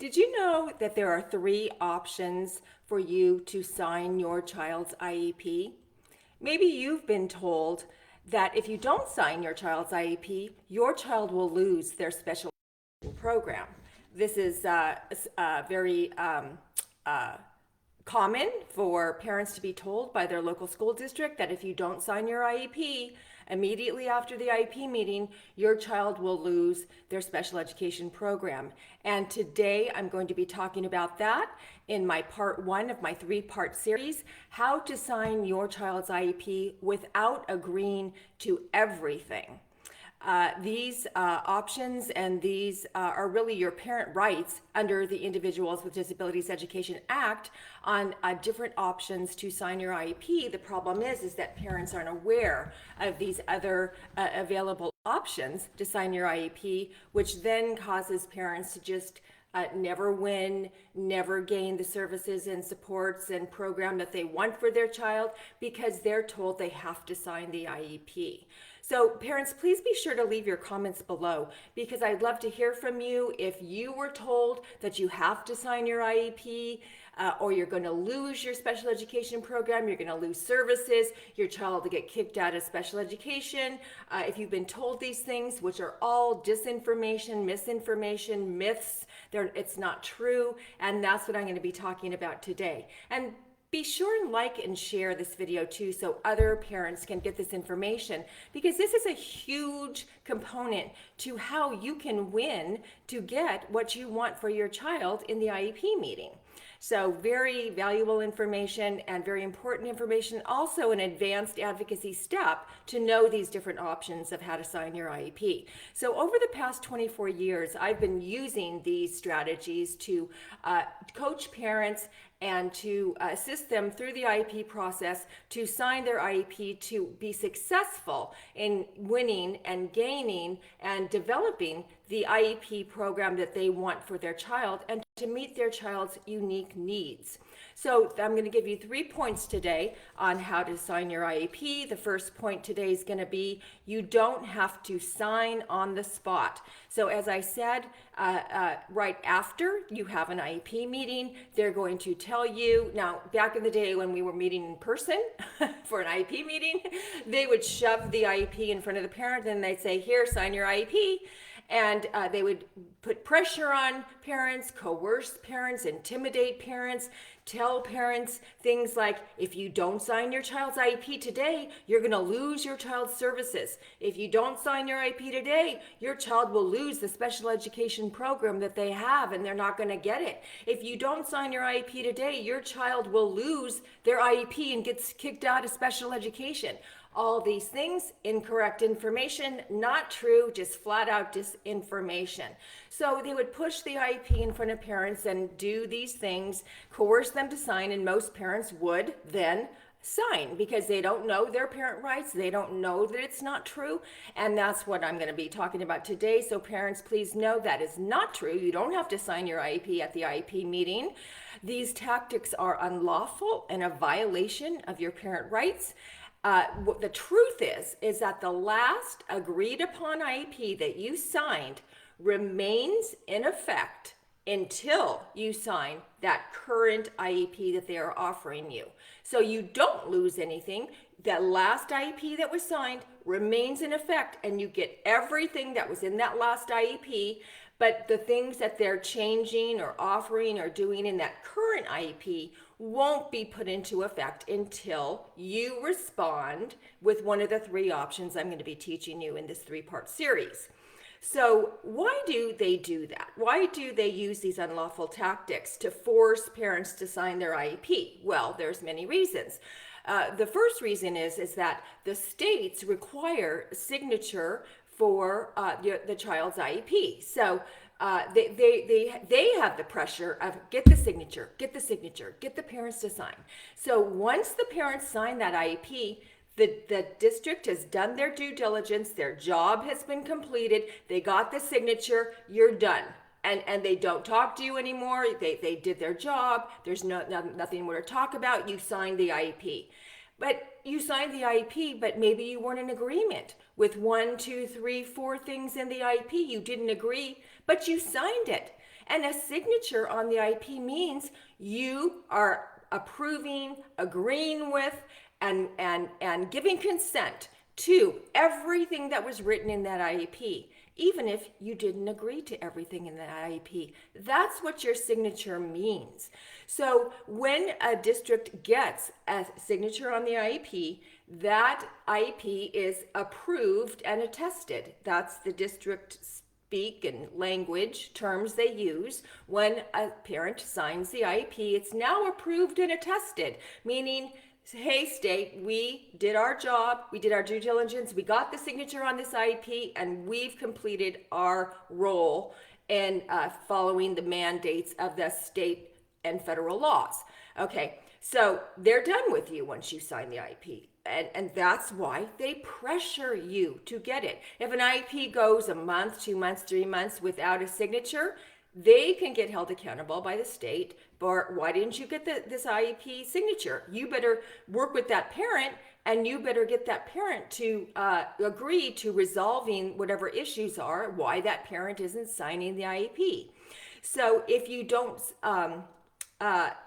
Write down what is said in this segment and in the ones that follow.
Did you know that there are three options for you to sign your child's IEP? Maybe you've been told that if you don't sign your child's IEP, your child will lose their special program. This is very common for parents to be told by their local school district that if you don't sign your IEP, immediately after the IEP meeting, your child will lose their special education program. And today I'm going to be talking about that in my part one of my three-part series, how to sign your child's IEP without agreeing to everything. These options and these are really your parent rights under the Individuals with Disabilities Education Act on different options to sign your IEP. The problem is that parents aren't aware of these other available options to sign your IEP, which then causes parents to just never win, never gain the services and supports and program that they want for their child because they're told they have to sign the IEP. So parents, please be sure to leave your comments below because I'd love to hear from you if you were told that you have to sign your IEP or you're going to lose your special education program, you're going to lose services, your child will get kicked out of special education. If you've been told these things, which are all disinformation, misinformation, myths, it's not true, and that's what I'm going to be talking about today. And be sure and like and share this video too so other parents can get this information because this is a huge component to how you can win to get what you want for your child in the IEP meeting. So very valuable information and very important information, also an advanced advocacy step to know these different options of how to sign your IEP. So over the past 24 years, I've been using these strategies to coach parents and to assist them through the IEP process to sign their IEP to be successful in winning and gaining and developing the IEP program that they want for their child and to meet their child's unique needs. So I'm going to give you 3 points today on how to sign your IEP. The first point today is going to be you don't have to sign on the spot. So as I said, right after you have an IEP meeting, they're going to tell you, now back in the day when we were meeting in person for an IEP meeting, they would shove the IEP in front of the parent and they'd say, here, sign your IEP. And they would put pressure on parents, coerce parents, intimidate parents, tell parents things like, if you don't sign your child's IEP today, you're going to lose your child's services. If you don't sign your IEP today, your child will lose the special education program that they have and they're not going to get it. If you don't sign your IEP today, your child will lose their IEP and gets kicked out of special education. All these things, incorrect information, not true, just flat out disinformation. So they would push the IEP in front of parents and do these things, coerce them to sign, and most parents would then sign because they don't know their parent rights, they don't know that it's not true, and that's what I'm going to be talking about today. So parents, please know that is not true. You don't have to sign your IEP at the IEP meeting. These tactics are unlawful and a violation of your parent rights. What the truth is that the last agreed upon IEP that you signed remains in effect until you sign that current IEP that they are offering you. So you don't lose anything. That last IEP that was signed remains in effect and you get everything that was in that last IEP, but the things that they're changing or offering or doing in that current IEP won't be put into effect until you respond with one of the three options I'm going to be teaching you in this three-part series. So why do they do that? Why do they use these unlawful tactics to force parents to sign their IEP? Well, there's many reasons. The first reason is that the states require signature for the child's IEP. So they have the pressure of get the signature, get the parents to sign. So once the parents sign that IEP, the district has done their due diligence, their job has been completed, they got the signature, you're done. And they don't talk to you anymore, they did their job, there's nothing more to talk about, you signed the IEP. But you signed the IEP, but maybe you weren't in agreement with 1, 2, 3, 4 things in the IEP. You didn't agree, but you signed it. And a signature on the IEP means you are approving, agreeing with, and giving consent to everything that was written in that IEP, even if you didn't agree to everything in that IEP. That's what your signature means. So when a district gets a signature on the IEP, that IEP is approved and attested. That's the district speak and language terms they use when a parent signs the IEP. It's now approved and attested, meaning, hey, state, we did our job, we did our due diligence, we got the signature on this IEP, and we've completed our role in following the mandates of the state and federal laws. Okay, so they're done with you once you sign the IEP. And that's why they pressure you to get it. If an IEP goes a month, 2 months, 3 months without a signature, they can get held accountable by the state for, why didn't you get this IEP signature? You better work with that parent, and you better get that parent to agree to resolving whatever issues are, why that parent isn't signing the IEP. So if you don't,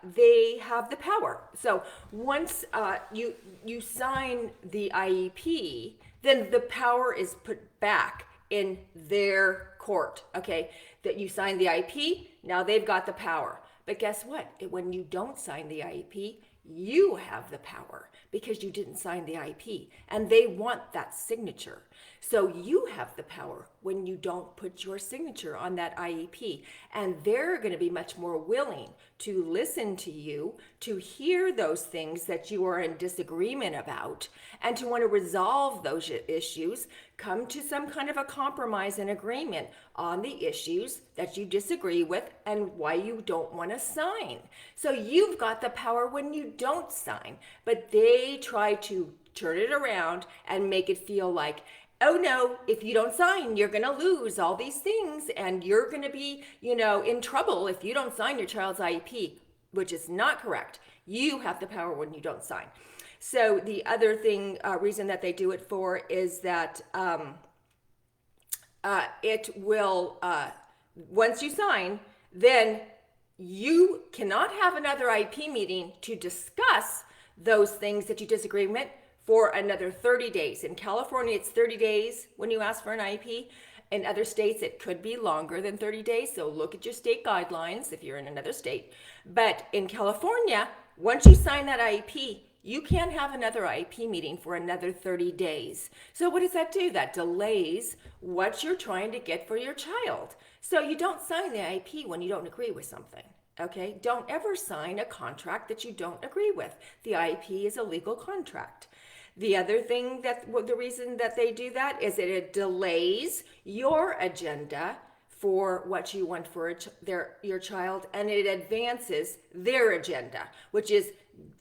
they have the power. So once you sign the IEP, then the power is put back in their court. Okay, that you signed the IEP, now they've got the power. But guess what? When you don't sign the IEP, you have the power because you didn't sign the IEP, and they want that signature. So you have the power when you don't put your signature on that IEP, and they're going to be much more willing to listen to you, to hear those things that you are in disagreement about, and to want to resolve those issues, come to some kind of a compromise and agreement on the issues that you disagree with and why you don't want to sign. So you've got the power when you don't sign, but they try to turn it around and make it feel like, oh no, if you don't sign, you're going to lose all these things, and you're going to be, in trouble if you don't sign your child's IEP, which is not correct. You have the power when you don't sign. So the other reason that they do it for is that it will, once you sign, then you cannot have another IEP meeting to discuss those things that you disagree with for another 30 days. In California, it's 30 days when you ask for an IEP. In other states, it could be longer than 30 days. So look at your state guidelines if you're in another state. But in California, once you sign that IEP, you can't have another IEP meeting for another 30 days. So what does that do? That delays what you're trying to get for your child. So you don't sign the IEP when you don't agree with something. Okay? Don't ever sign a contract that you don't agree with. The IEP is a legal contract. The other thing the reason that they do that is that it delays your agenda for what you want for your child, and it advances their agenda, which is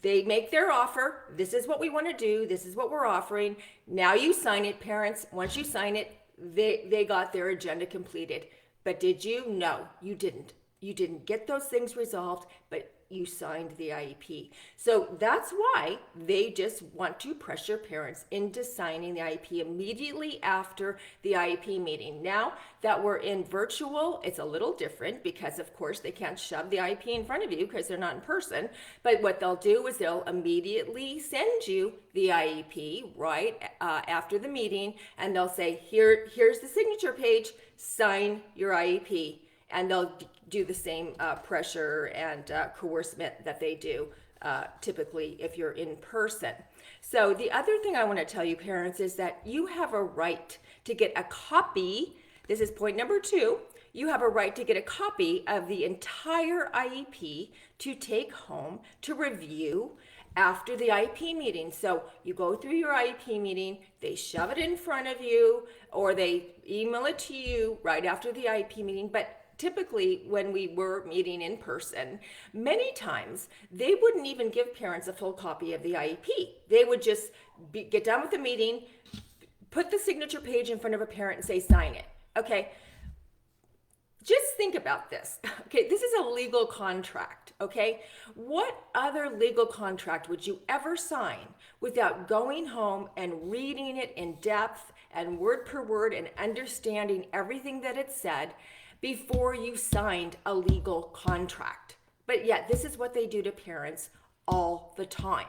they make their offer. This is what we want to do. This is what we're offering. Now you sign it, parents. Once you sign it, they got their agenda completed. But did you? No, you didn't. You didn't get those things resolved, but you signed the IEP. So that's why they just want to pressure parents into signing the IEP immediately after the IEP meeting. Now that we're in virtual, it's a little different because, of course, they can't shove the IEP in front of you because they're not in person. But what they'll do is they'll immediately send you the IEP right after the meeting, and they'll say, here's the signature page, sign your IEP. And they'll do the same pressure and coercement that they do typically if you're in person. So the other thing I want to tell you, parents, is that you have a right to get a copy. This is point number 2. You have a right to get a copy of the entire IEP to take home to review after the IEP meeting. So you go through your IEP meeting, they shove it in front of you, or they email it to you right after the IEP meeting. But typically, when we were meeting in person, many times they wouldn't even give parents a full copy of the IEP. They would just get done with the meeting, put the signature page in front of a parent and say, sign it. Okay, just think about this. Okay, this is a legal contract, okay? What other legal contract would you ever sign without going home and reading it in depth and word per word and understanding everything that it said before you signed a legal contract. But yet, this is what they do to parents all the time.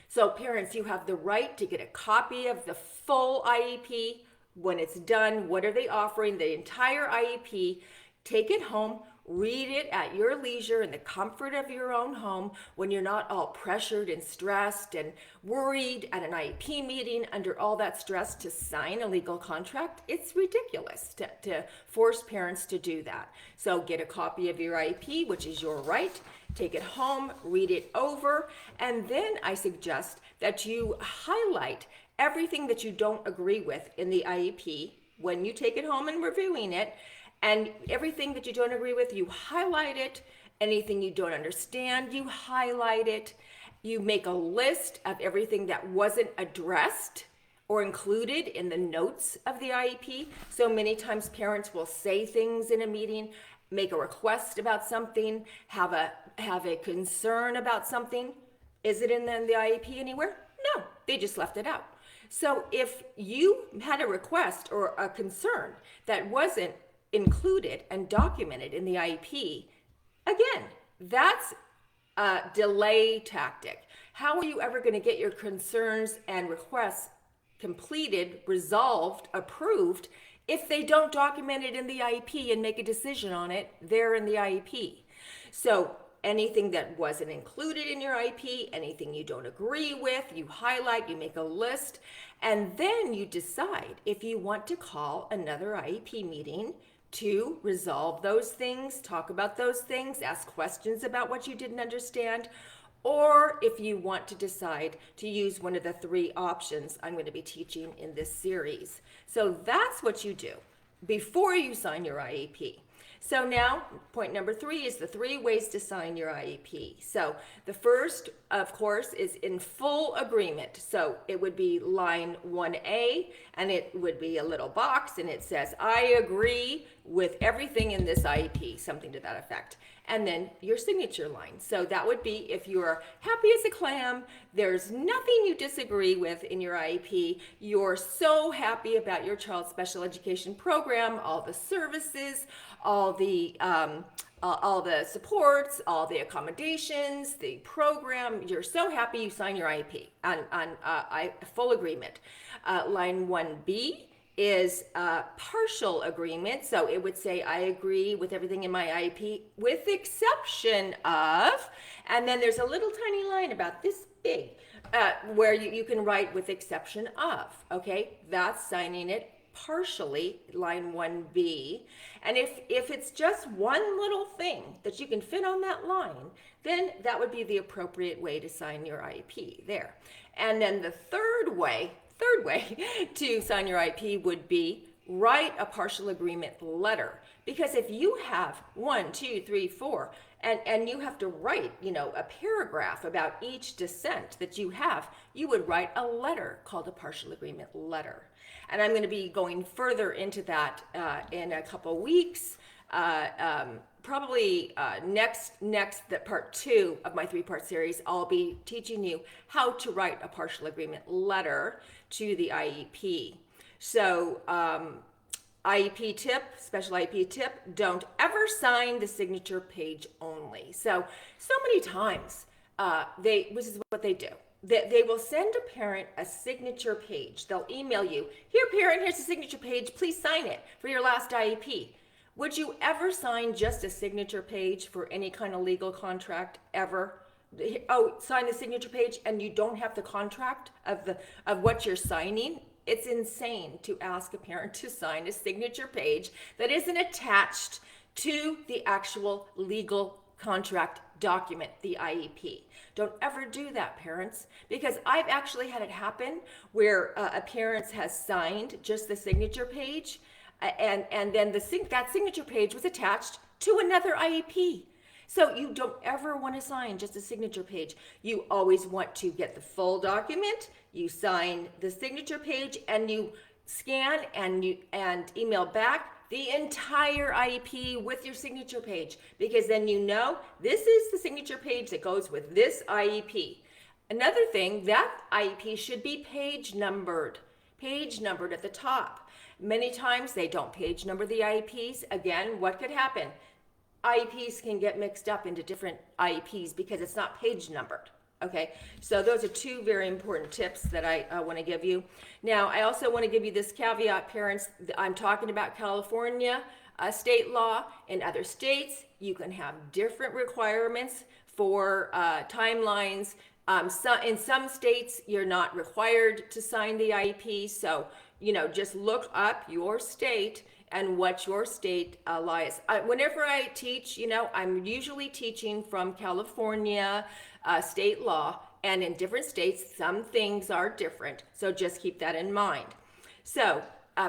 So parents, you have the right to get a copy of the full IEP. When it's done, what are they offering? The entire IEP. Take it home, read it at your leisure in the comfort of your own home when you're not all pressured and stressed and worried at an IEP meeting under all that stress to sign a legal contract. It's ridiculous to force parents to do that. So get a copy of your IEP, which is your right. Take it home, read it over, and then I suggest that you highlight everything that you don't agree with in the IEP when you take it home and reviewing it. And everything that you don't agree with, you highlight it. Anything you don't understand, you highlight it. You make a list of everything that wasn't addressed or included in the notes of the IEP. So many times parents will say things in a meeting, make a request about something, have a concern about something. Is it in the IEP anywhere? No, they just left it out. So if you had a request or a concern that wasn't included and documented in the IEP, again, that's a delay tactic. How are you ever going to get your concerns and requests completed, resolved, approved if they don't document it in the IEP and make a decision on it there in the IEP? So anything that wasn't included in your IEP, anything you don't agree with, you highlight, you make a list, and then you decide if you want to call another IEP meeting to resolve those things, talk about those things, ask questions about what you didn't understand, or if you want to decide to use one of the 3 options I'm going to be teaching in this series. So that's what you do before you sign your IEP. So now, point number 3 is the 3 ways to sign your IEP. So the first, of course, is in full agreement. So it would be line 1A, and it would be a little box, and it says, I agree with everything in this IEP, something to that effect. And then your signature line. So that would be if you're happy as a clam, there's nothing you disagree with in your IEP, you're so happy about your child's special education program, all the services, all the supports, all the accommodations, the program, you're so happy you sign your IEP on full agreement. Line 1B is a partial agreement. So it would say, I agree with everything in my IEP with exception of, and then there's a little tiny line about this big where you can write with exception of, okay? That's signing it partially, line 1B. And if it's just one little thing that you can fit on that line, then that would be the appropriate way to sign your IEP there. And then the third way to sign your IEP would be write a partial agreement letter. Because if you have 1, 2, 3, 4, and you have to write, a paragraph about each dissent that you have, you would write a letter called a partial agreement letter. And I'm going to be going further into that in a couple weeks. Probably next part 2 of my 3-part series, I'll be teaching you how to write a partial agreement letter to the IEP. So IEP tip, special IEP tip, don't ever sign the signature page only. So many times, this is what they do. They will send a parent a signature page. They'll email you, here parent, here's the signature page, please sign it for your last IEP. Would you ever sign just a signature page for any kind of legal contract ever? Oh, sign the signature page and you don't have the contract of what you're signing? It's insane to ask a parent to sign a signature page that isn't attached to the actual legal contract document, the IEP. Don't ever do that, parents, because I've actually had it happen where a parent has signed just the signature page and then that signature page was attached to another IEP. So you don't ever want to sign just a signature page. You always want to get the full document. You sign the signature page and you scan and email back the entire IEP with your signature page, because then this is the signature page that goes with this IEP. Another thing, that IEP should be page numbered, page numbered at the top. Many times they don't page number the IEPs. Again, what could happen? IEPs can get mixed up into different IEPs because it's not page numbered. Okay, so those are two very important tips that I want to give you. Now, I also want to give you this caveat, parents. I'm talking about California state law. In other states, you can have different requirements for timelines. In some states, you're not required to sign the IEP. So, just look up your state and what your state law is. Whenever I teach, I'm usually teaching from California state law, and in different states, some things are different. So just keep that in mind. So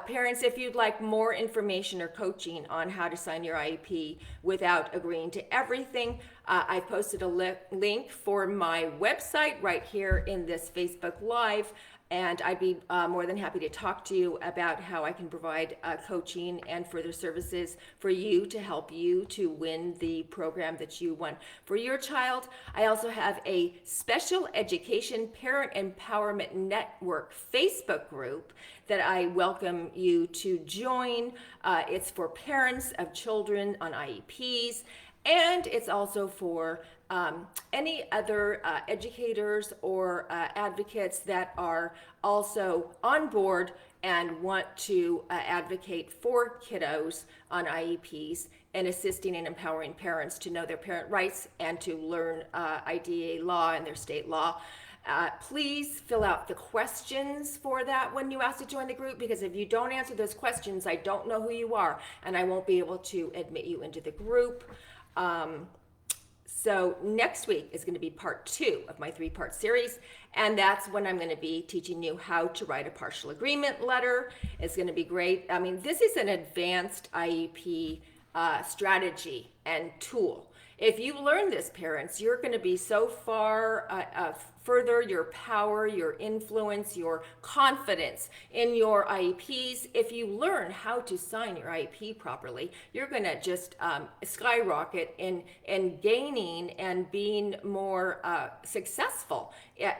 parents, if you'd like more information or coaching on how to sign your IEP without agreeing to everything, I posted a link for my website right here in this Facebook Live. And I'd be more than happy to talk to you about how I can provide coaching and further services for you to help you to win the program that you want for your child. I also have a special education parent empowerment network Facebook group that I welcome you to join. It's for parents of children on IEPs. And it's also for any other educators or advocates that are also on board and want to advocate for kiddos on IEPs and assisting and empowering parents to know their parent rights and to learn IDEA law and their state law. Please fill out the questions for that when you ask to join the group, because if you don't answer those questions, I don't know who you are and I won't be able to admit you into the group. So next week is going to be part 2 of my 3-part series, and that's when I'm going to be teaching you how to write a partial agreement letter. It's going to be great. I mean, this is an advanced IEP strategy and tool. If you learn this, parents, you're going to be so far further your power, your influence, your confidence in your IEPs. If you learn how to sign your IEP properly, you're going to just skyrocket in gaining and being more successful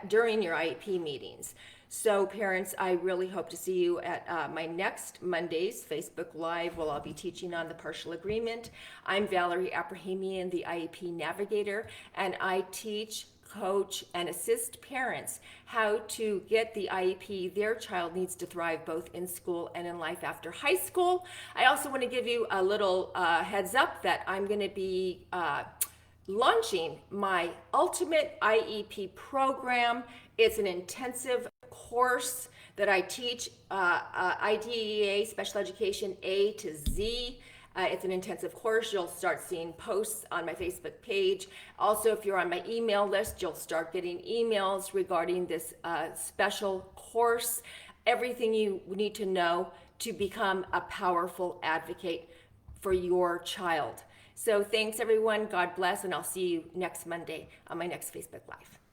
during your IEP meetings. So parents, I really hope to see you at my next Monday's Facebook Live, where I'll be teaching on the partial agreement. I'm Valerie Abrahamian, the IEP Navigator, and I teach, coach, and assist parents how to get the IEP their child needs to thrive both in school and in life after high school. I also want to give you a little heads up that I'm going to be launching my Ultimate IEP program. It's an intensive course that I teach IDEA, Special Education A to Z. It's an intensive course. You'll start seeing posts on my Facebook page. Also, if you're on my email list, you'll start getting emails regarding this special course. Everything you need to know to become a powerful advocate for your child. So thanks everyone, God bless, and I'll see you next Monday on my next Facebook Live.